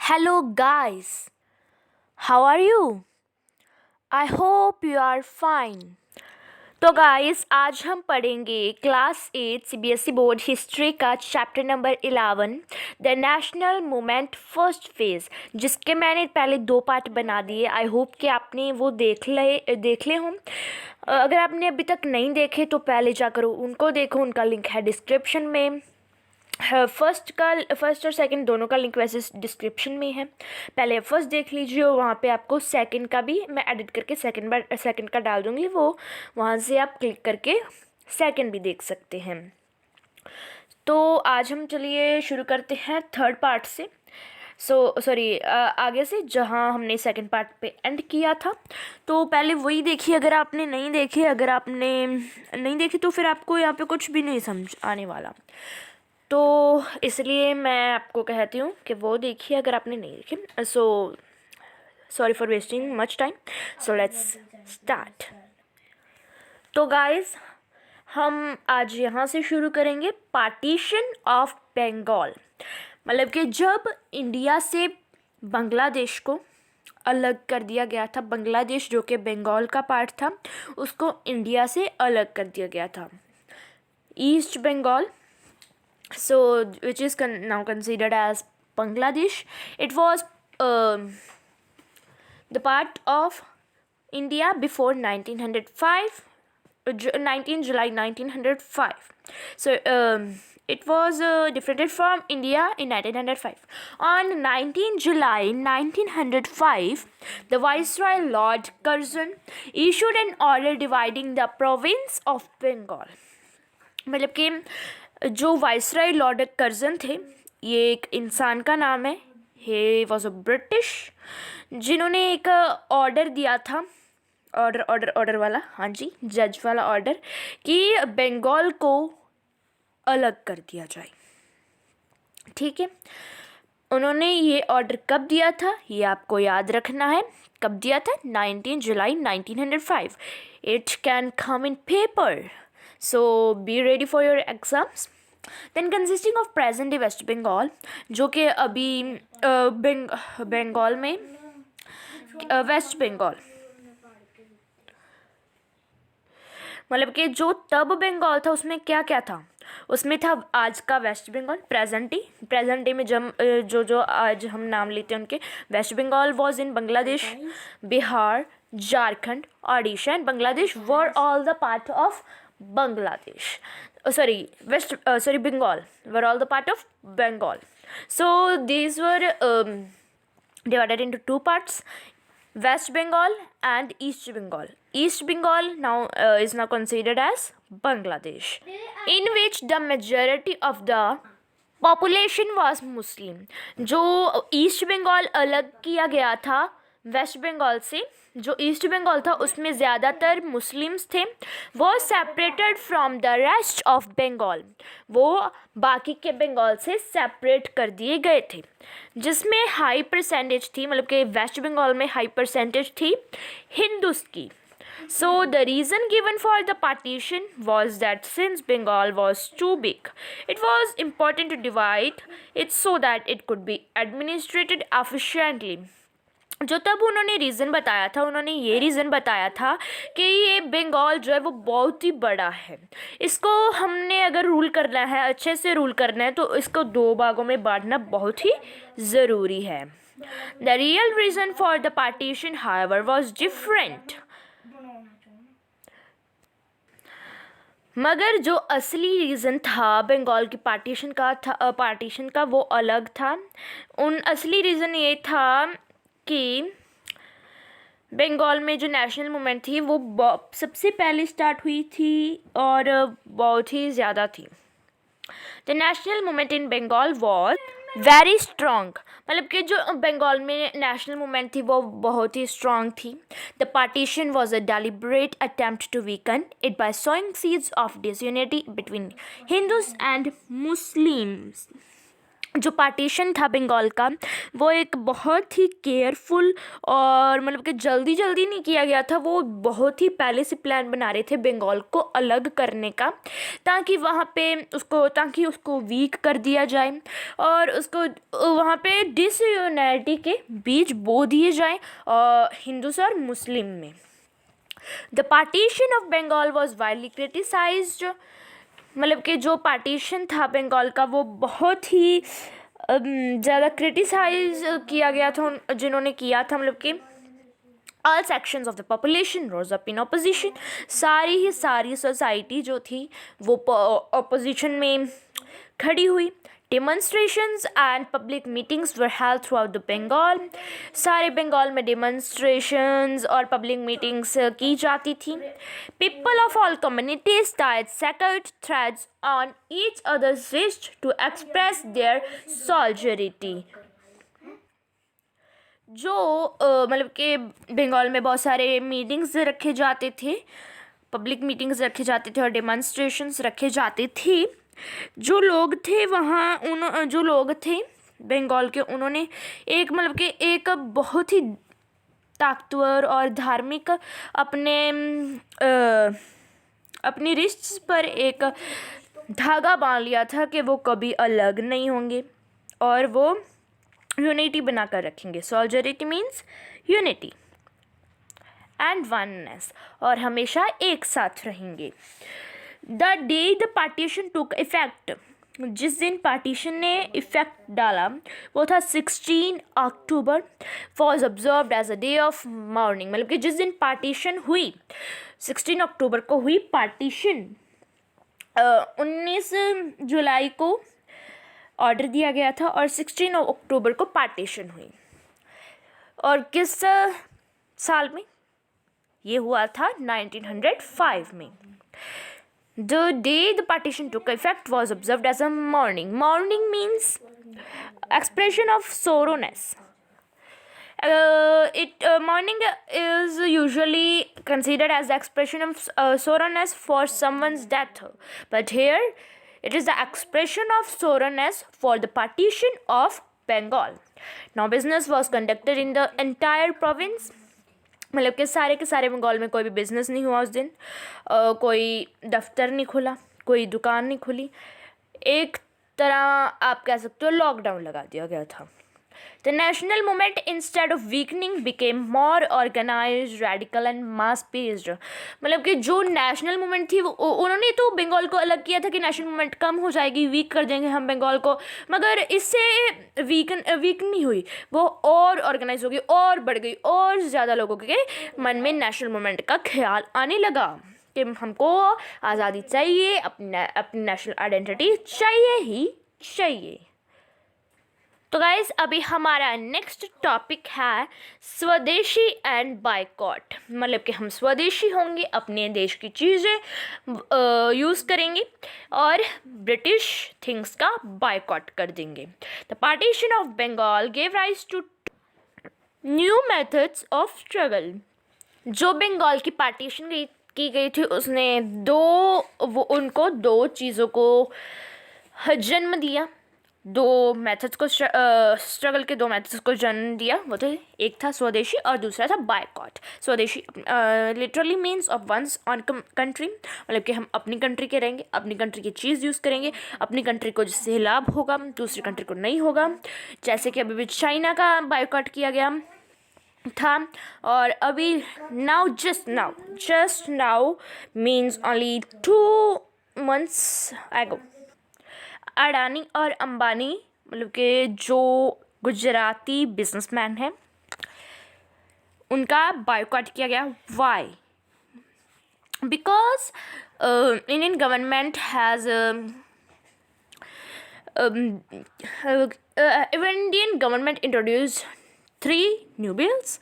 Hello, guys. How are you? I hope you are fine. तो guys आज हम पढ़ेंगे क्लास 8 सीबीएसई बोर्ड हिस्ट्री का chapter number 11 the national movement first phase, जिसके मैंने पहले 2 पार्ट बना दिए। आई होप कि आपने वो देख ले हों। अगर आपने अभी तक नहीं देखे तो पहले जाकर उनको देखो, उनका लिंक है डिस्क्रिप्शन में। फर्स्ट और सेकंड दोनों का लिंक वैसे डिस्क्रिप्शन में है। पहले फर्स्ट देख लीजिए और वहाँ पे आपको सेकंड का भी मैं एडिट करके सेकंड का डाल दूँगी, वो वहाँ से आप क्लिक करके सेकंड भी देख सकते हैं। तो आज हम चलिए शुरू करते हैं थर्ड पार्ट से। आगे से जहाँ हमने सेकंड पार्ट पे एंड किया था। तो पहले वही देखिए, अगर आपने नहीं देखी तो फिर आपको यहाँ पे कुछ भी नहीं समझ आने वाला। तो इसलिए मैं आपको कहती हूँ कि वो देखिए अगर आपने नहीं देखी। Sorry for wasting much time. So let's start. तो गाइस हम आज यहाँ से शुरू करेंगे पार्टीशन ऑफ बंगाल। मतलब कि जब इंडिया से बांग्लादेश को अलग कर दिया गया था, बांग्लादेश जो कि बंगाल का पार्ट था उसको इंडिया से अलग कर दिया गया था। East Bengal, so which is now considered as Bangladesh. It was the part of India before 1905, 19 July 1905. So it was different from India in 1905. On 19 July 1905, the Viceroy Lord Curzon issued an order dividing the province of Bengal. मतलब कि जो viceroy Lord Curzon थे, ये एक इंसान का नाम है। ही वॉज अ ब्रिटिश, जिन्होंने एक ऑर्डर दिया था, ऑर्डर वाला, हाँ जी, जज वाला ऑर्डर, कि बंगाल को अलग कर दिया जाए। ठीक है, उन्होंने ये ऑर्डर कब दिया था ये आपको याद रखना है। कब दिया था? 19 जुलाई 1905. It can come in paper, so be ready for your exams. Then consisting of present day West Bengal, जो कि अभी बंगाल में वेस्ट बंगाल, मतलब कि जो तब बंगाल था उसमें क्या क्या था? उसमें था आज का वेस्ट बंगाल, प्रेजेंट डे में जो आज हम नाम लेते हैं उनके। West Bengal was in Bangladesh, Bihar, Jharkhand, Odisha and Bangladesh were all the part of Bangladesh. Bengal were all the part of Bengal. So these were divided into 2 parts: West Bengal and East Bengal. East Bengal now is now considered as Bangladesh, in which the majority of the population was Muslim. जो east Bengal अलग किया गया था waste Bengal से, जो east Bengal था उसमें ज़्यादातर मुस्लिम्स थे। वो separated from the rest of Bengal, वो बाकी के बंगाल से सेपरेट कर दिए गए थे, जिसमें हाई परसेंटेज थी, मतलब कि वेस्ट बंगाल में हाई परसेंटेज थी हिंदूस की। So the reason given for the partition was that since Bengal was too big, it was important to divide it so that it could be administrated efficiently. जो तब उन्होंने reason बताया था, उन्होंने ये reason बताया था कि ये बंगाल जो है वो बहुत ही बड़ा है, इसको हमने अगर रूल करना है, अच्छे से रूल करना है, तो इसको 2 भागों में बांटना बहुत ही ज़रूरी है। The real reason for the partition however was different, मगर जो असली रीज़न था बंगाल की पार्टीशन का वो अलग था। असली रीज़न ये था कि बंगाल में जो नेशनल मूवमेंट थी वो सबसे पहले स्टार्ट हुई थी और बहुत ही ज़्यादा थी। The national movement in Bengal was very strong, मतलब कि जो बंगाल में नेशनल मूवमेंट थी वो बहुत ही स्ट्रॉन्ग थी। The partition was a deliberate attempt to weaken it by sowing seeds of disunity between Hindus and Muslims. जो पार्टीशन था बंगाल का वो एक बहुत ही केयरफुल और मतलब कि जल्दी जल्दी नहीं किया गया था, वो बहुत ही पहले से प्लान बना रहे थे बंगाल को अलग करने का, ताकि उसको वीक कर दिया जाए और उसको वहाँ पे डिसयूनिटी के बीज बो दिए जाए हिंदूस और मुस्लिम में। The partition of Bengal was widely criticised, मतलब कि जो पार्टीशन था बंगाल का वो बहुत ही ज़्यादा क्रिटिसाइज किया गया था, जिन्होंने किया था मतलब कि all sections of the population rose up in opposition, सारी सोसाइटी जो थी वो ऑपोजिशन में खड़ी हुई। Demonstrations and public meetings were held throughout the Bengal, सारे बंगाल में डेमोन्स्ट्रेशंस और पब्लिक मीटिंग्स की जाती थी। People of all communities tied sacred threads on each others wish to express their solidarity. जो मतलब कि बंगाल में बहुत सारे मीटिंग्स रखे जाते थे, पब्लिक मीटिंग्स रखे जाते थे और डेमोन्स्ट्रेशंस रखे जाते थे। जो लोग थे वहाँ जो लोग थे बंगाल के, उन्होंने एक मतलब कि एक बहुत ही ताकतवर और धार्मिक अपनी रिस्ट्स पर एक धागा बांध लिया था कि वो कभी अलग नहीं होंगे और वो यूनिटी बनाकर रखेंगे। Solidarity means unity and oneness, और हमेशा एक साथ रहेंगे। The day the partition took effect, जिस दिन पार्टीशन ने इफेक्ट डाला वो था 16 October, was observed as a day of mourning, मतलब कि जिस दिन पार्टीशन हुई 16 अक्टूबर को हुई पार्टीशन, 19 जुलाई को ऑर्डर दिया गया था और 16 अक्टूबर को पार्टीशन हुई। और किस साल में ये हुआ था? 1905 में। The day the partition took effect was observed as a mourning. Mourning means expression of sorrowness. Mourning is usually considered as the expression of sorrowness for someone's death, but here it is the expression of sorrowness for the partition of Bengal. Now business was conducted in the entire province. मतलब कि सारे के सारे बंगाल में कोई भी business नहीं हुआ उस दिन, कोई दफ्तर नहीं खुला, कोई दुकान नहीं खुली, एक तरह आप कह सकते हो लॉकडाउन लगा दिया गया था। The national movement instead of weakening became more organised, radical and mass based, मतलब कि जो नेशनल मूवमेंट थी उन्होंने तो बंगाल को अलग किया था कि नेशनल मूवमेंट कम हो जाएगी, वीक कर देंगे हम बंगाल को, मगर इससे वीक नहीं हुई, वो और ऑर्गेनाइज हो गई और बढ़ गई और ज़्यादा लोगों के मन में नेशनल मूवमेंट का ख्याल आने लगा कि हमको आज़ादी चाहिए, अपनी नेशनल आइडेंटिटी चाहिए ही चाहिए। तो गाइस अभी हमारा नेक्स्ट टॉपिक है स्वदेशी एंड बायकॉट, मतलब कि हम स्वदेशी होंगे, अपने देश की चीज़ें यूज़ करेंगे और ब्रिटिश थिंग्स का बायकॉट कर देंगे। The partition of Bengal gave rise to new methods of struggle. जो बंगाल की पार्टीशन की गई थी उसने उनको दो चीज़ों को जन्म दिया, दो मेथड्स को स्ट्रगल के दो मेथड्स को जन्म दिया। वो तो एक था स्वदेशी और दूसरा था boycott. Swadeshi literally means of one's own country, मतलब कि हम अपनी कंट्री के रहेंगे, अपनी कंट्री की चीज़ यूज़ करेंगे, अपनी कंट्री को जिससे लाभ होगा दूसरी कंट्री को नहीं होगा। जैसे कि अभी भी चाइना का बायकॉट किया गया था, और अभी just now means only 2 months ago Adani और अंबानी, मतलब कि जो गुजराती बिजनेसमैन हैं, उनका बायकॉट किया गया। Why? Because Indian government has Indian government introduced 3 new bills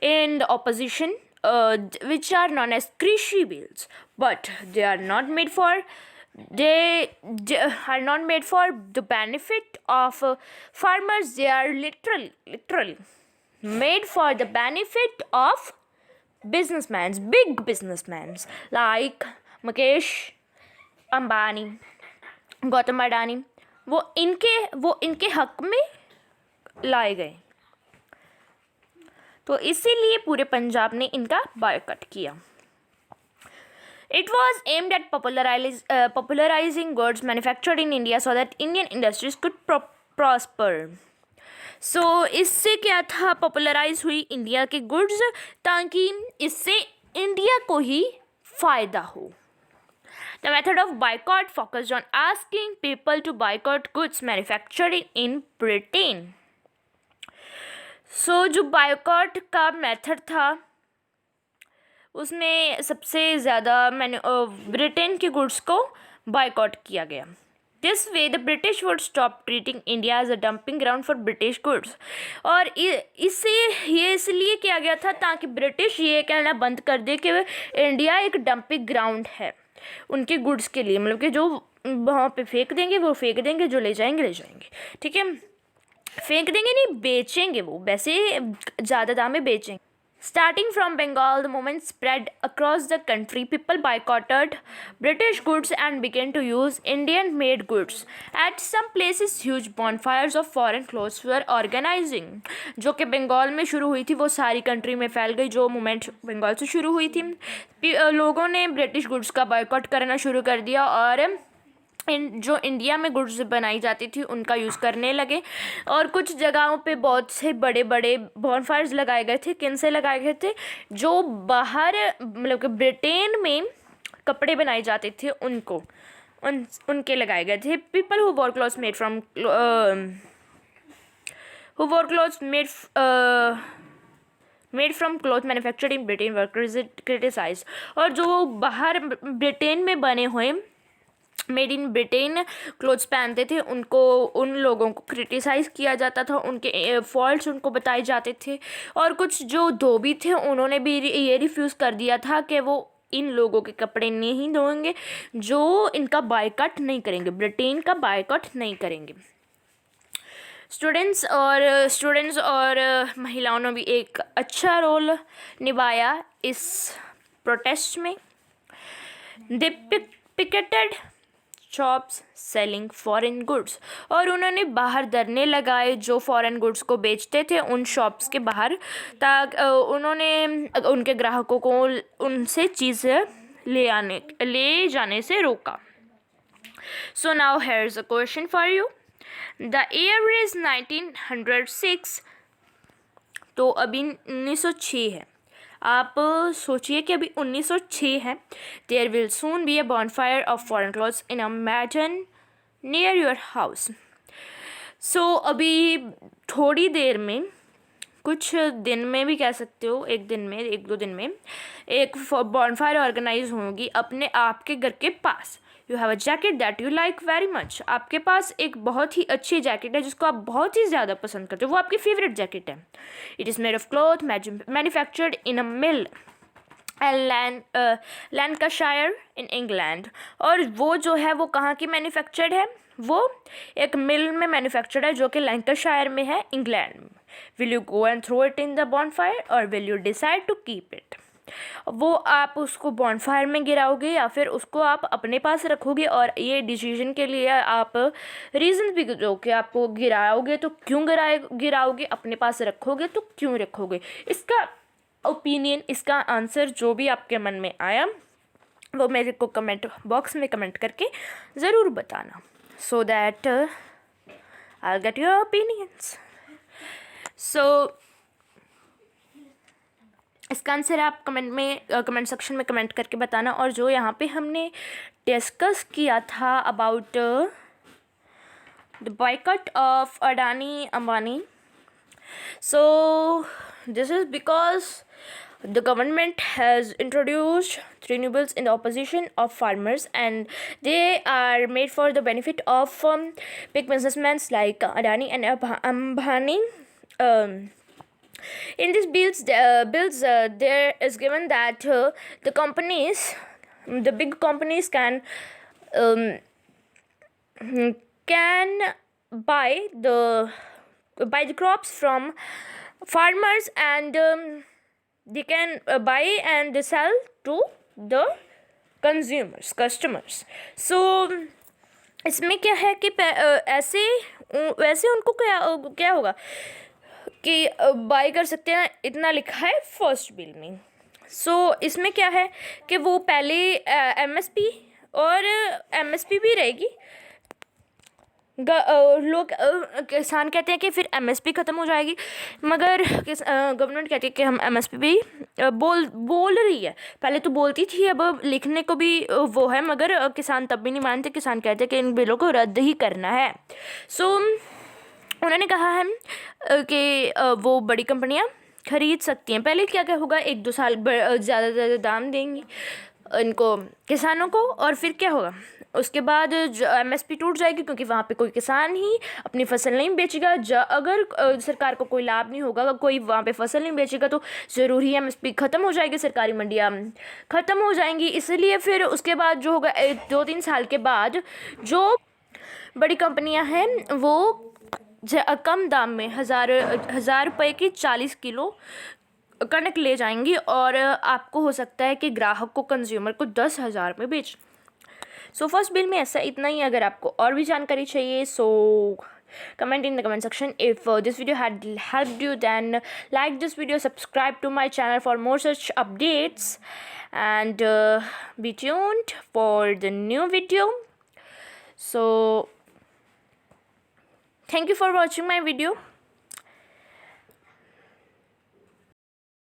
in the opposition, which are known as Krishi bills, but they are not made for the benefit of farmers. They are literally made for the benefit of big businessmen like Mukesh Ambani, Gautam Adani, वो इनके हक में लाए गए। तो इसीलिए पूरे पंजाब ने इनका बायकॉट किया। It was aimed at popularizing goods manufactured in India so that Indian industries could prosper. So इससे क्या था, पॉपुलराइज हुई इंडिया के गुड्स ताकि इससे इंडिया को ही फ़ायदा हो। The method of boycott focused on asking people to boycott goods manufactured in Britain. So जो बायकॉट का मेथड था उसमें सबसे ज़्यादा ब्रिटेन के गुड्स को बायकॉट किया गया। This way the British would stop treating India as a dumping ground for British goods. और इससे ये इसलिए किया गया था ताकि ब्रिटिश ये कहना बंद कर दे कि इंडिया एक डंपिंग ग्राउंड है उनके गुड्स के लिए, मतलब कि जो वहाँ पे फेंक देंगे वो फेंक देंगे, जो ले जाएंगे, ठीक है। फेंक देंगे नहीं, बेचेंगे, वो वैसे ज़्यादा दाम में बेचेंगे। Starting from Bengal, the movement spread across the country. People boycotted British goods and began to use Indian-made goods. At some places, huge bonfires of foreign clothes were organizing. जो कि बंगाल में शुरू हुई थी वो सारी कंट्री में फैल गई। जो मूवमेंट बंगाल से शुरू हुई थी, लोगों ने ब्रिटिश गुड्स का बायकॉट करना शुरू कर दिया और जो इंडिया में गुड्स बनाई जाती थी उनका यूज़ करने लगे। और कुछ जगहों पे बहुत से बड़े बड़े बॉनफायर्स लगाए गए थे। किन से लगाए गए थे? जो बाहर मतलब कि ब्रिटेन में कपड़े बनाए जाते थे उनके लगाए गए थे। People who war clothes made from made from cloth manufactured in Britain were criticised. और जो बाहर ब्रिटेन में बने हुए मेड इन ब्रिटेन क्लोथ्स पहनते थे उन लोगों को क्रिटिसाइज़ किया जाता था, उनके फॉल्ट्स उनको बताए जाते थे। और कुछ जो धोबी थे उन्होंने भी ये रिफ्यूज़ कर दिया था कि वो इन लोगों के कपड़े नहीं धोएंगे जो इनका बायकॉट नहीं करेंगे, ब्रिटेन का बायकॉट नहीं करेंगे। स्टूडेंट्स और महिलाओं ने भी एक अच्छा रोल निभाया इस प्रोटेस्ट में। They picketed shops selling foreign goods. और उन्होंने बाहर धरने लगाए जो फॉरेन गुड्स को बेचते थे उन शॉप्स के बाहर, उन्होंने उनके ग्राहकों को उनसे चीज़ें ले जाने से रोका। So now here is a question for you. The year is 1906। तो अभी 1906 है। आप सोचिए कि अभी 1906 है। There will soon be a bonfire of foreign clothes in a maidan near your house. सो अभी थोड़ी देर में, कुछ दिन में भी कह सकते हो, एक दो दिन में एक बॉनफायर ऑर्गेनाइज होगी अपने आपके घर के पास। You have a jacket that you like very much. आपके पास एक बहुत ही अच्छी जैकेट है जिसको आप बहुत ही ज़्यादा पसंद करते हो, वो आपकी फेवरेट जैकेट है। It is made of cloth manufactured in a mill Lancashire in England. और वो जो है वो कहाँ की मैन्युफैक्चर्ड है? वो एक मिल में मैन्युफैक्चर्ड है जो कि लैंकाशायर में है, इंग्लैंड में। Will you go and throw it in the bonfire और will you decide to keep it? वो आप उसको बॉनफायर में गिराओगे या फिर उसको आप अपने पास रखोगे? और ये डिसीजन के लिए आप रीज़न भी दो कि आपको गिराओगे तो क्यों गिराओगे, अपने पास रखोगे तो क्यों रखोगे। इसका ओपिनियन, इसका आंसर जो भी आपके मन में आया वो मेरे को कमेंट बॉक्स में कमेंट करके ज़रूर बताना, so that I get your opinions. So इसका आंसर आप कमेंट सेक्शन में कमेंट करके बताना। और जो यहाँ पे हमने डिस्कस किया था about the boycott of Adani Ambani, so this is because the government has introduced 3 new bills in the opposition of farmers, and they are made for the benefit of big businessmen like Adani and Ambani. In these bills, there is given that the big companies can buy the crops from farmers, and they can buy and sell to the customers. So इसमें क्या है कि वैसे उनको क्या होगा कि bye कर सकते हैं, इतना लिखा है फर्स्ट बिल में। सो इसमें क्या है कि वो पहले एमएसपी और एमएसपी भी रहेगी। लोग किसान कहते हैं कि फिर एमएसपी ख़त्म हो जाएगी, मगर गवर्नमेंट कहती है कि हम एमएसपी भी बोल रही है। पहले तो बोलती थी, अब लिखने को भी वो है, मगर किसान तब भी नहीं मानते। किसान कहते हैं कि इन बिलों को रद्द ही करना है। सो उन्होंने कहा है कि वो बड़ी कंपनियां खरीद सकती हैं। पहले क्या क्या होगा, 1-2 साल ज़्यादा ज़्यादा दाम देंगी इनको, किसानों को, और फिर क्या होगा, उसके बाद एमएसपी टूट जाएगी, क्योंकि वहाँ पे कोई किसान ही अपनी फसल नहीं बेचेगा। अगर सरकार को कोई लाभ नहीं होगा, अगर कोई वहाँ पे फसल नहीं बेचेगा, तो ज़रूर ही एमएसपी ख़त्म हो जाएगी, सरकारी मंडियाँ ख़त्म हो जाएंगी। इसलिए फिर उसके बाद जो होगा, 2-3 साल के बाद जो बड़ी कंपनियां हैं वो कम दाम में हज़ार रुपये की 40 किलो कणक ले जाएंगी, और आपको हो सकता है कि ग्राहक को, कंज्यूमर को 10,000 में बेच। सो फर्स्ट बिल में ऐसा इतना ही। अगर आपको और भी जानकारी चाहिए, सो comment in the comment section. If this video had helped you, then like this video, subscribe to my channel for more such updates, and be tuned for the new video. So thank you for watching my video.